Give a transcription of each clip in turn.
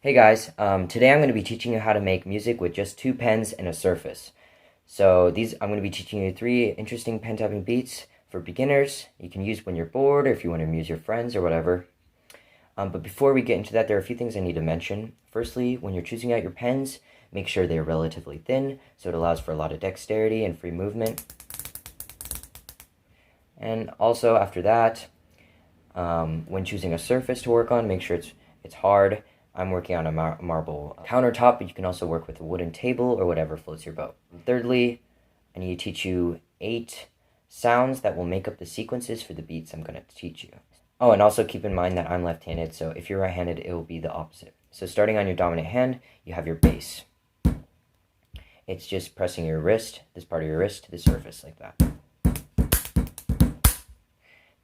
Hey guys, today I'm going to be teaching you how to make music with just two pens and a surface. So I'm going to be teaching you three interesting pen tapping beats for beginners. You can use when you're bored or if you want to amuse your friends or whatever. But before we get into that, there are a few things I need to mention. Firstly, when you're choosing out your pens, make sure they're relatively thin so it allows for a lot of dexterity and free movement. And also after that, when choosing a surface to work on, make sure it's hard. I'm working on a marble countertop, but you can also work with a wooden table or whatever floats your boat. Thirdly, I need to teach you 8 sounds that will make up the sequences for the beats I'm going to teach you. Oh, and also keep in mind that I'm left-handed, so if you're right-handed, it will be the opposite. So starting on your dominant hand, you have your bass. It's just pressing your wrist, this part of your wrist, to the surface like that.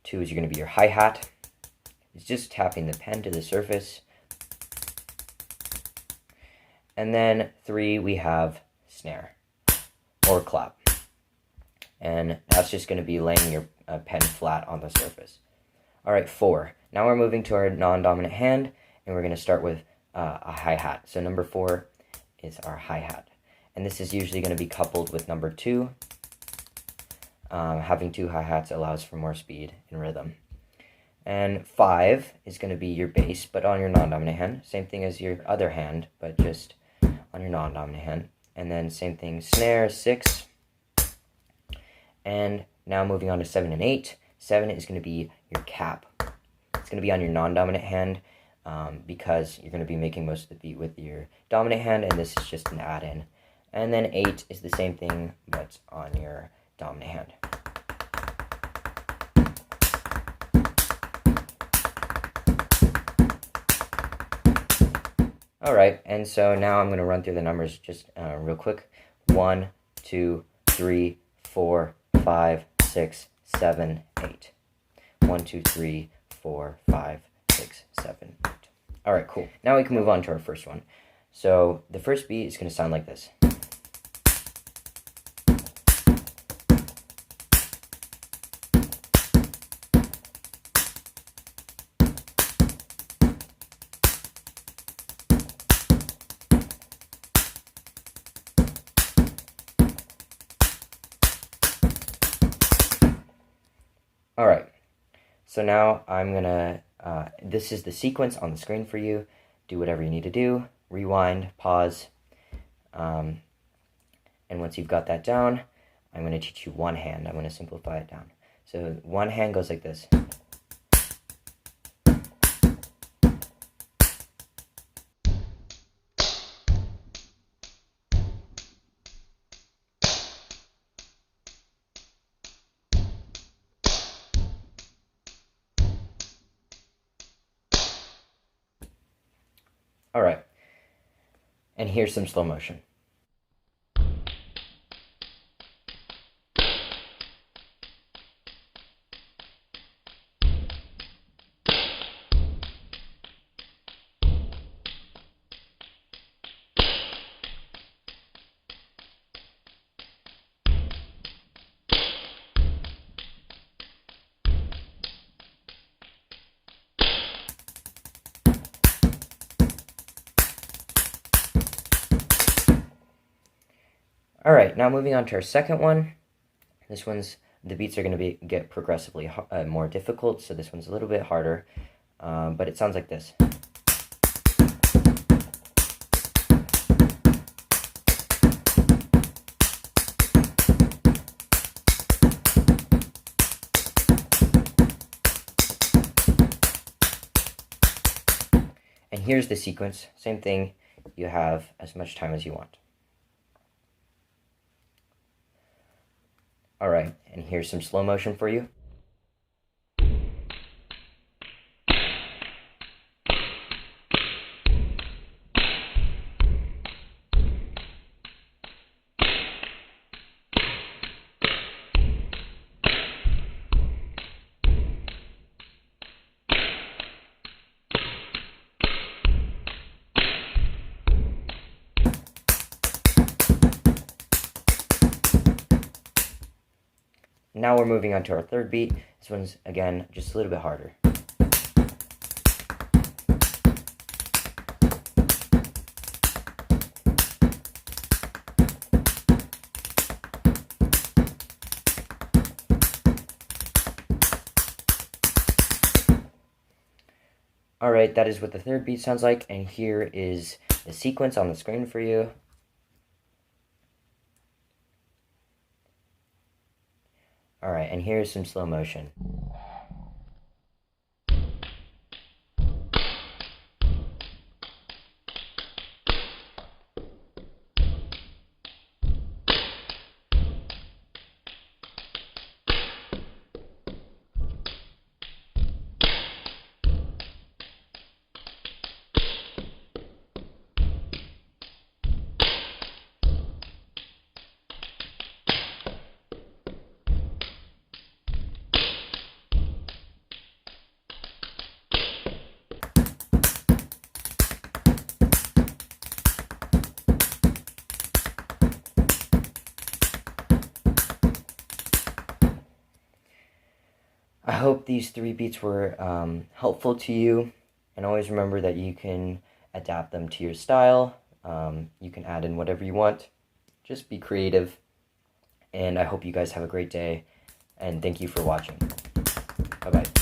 2 is going to be your hi-hat. It's just tapping the pen to the surface. And then 3, we have snare or clap. And that's just going to be laying your pen flat on the surface. All right, 4. Now we're moving to our non-dominant hand, and we're going to start with a hi-hat. So number 4 is our hi-hat. And this is usually going to be coupled with number 2. Having 2 hi-hats allows for more speed and rhythm. And 5 is going to be your bass, but on your non-dominant hand. Same thing as your other hand, but just on your non-dominant hand. And then same thing, snare, 6. And now moving on to 7 and 8. 7 is going to be your cap. It's going to be on your non-dominant hand because you're going to be making most of the beat with your dominant hand, and this is just an add-in. And then 8 is the same thing, but on your dominant hand. Alright, and so now I'm going to run through the numbers just real quick. 1, 2, 3, 4, 5, 6, 7, 8. 1, 2, 3, 4, 5, 6, 7, 8. Alright, cool. Now we can move on to our first one. So the first beat is going to sound like this. Alright, so now I'm going to, this is the sequence on the screen for you. Do whatever you need to do, rewind, pause, and once you've got that down, I'm going to teach you one hand. I'm going to simplify it down. So one hand goes like this. All right, and here's some slow motion. All right, now moving on to our second one. The beats are going to get progressively more difficult, so this one's a little bit harder, but it sounds like this. And here's the sequence. Same thing, you have as much time as you want. Alright, and here's some slow motion for you. Now we're moving on to our third beat. This one's, again, just a little bit harder. Alright, that is what the third beat sounds like, and here is the sequence on the screen for you. Alright, and here's some slow motion. I hope these 3 beats were helpful to you, and always remember that you can adapt them to your style. You can add in whatever you want. Just be creative, and I hope you guys have a great day, and thank you for watching. Bye-bye.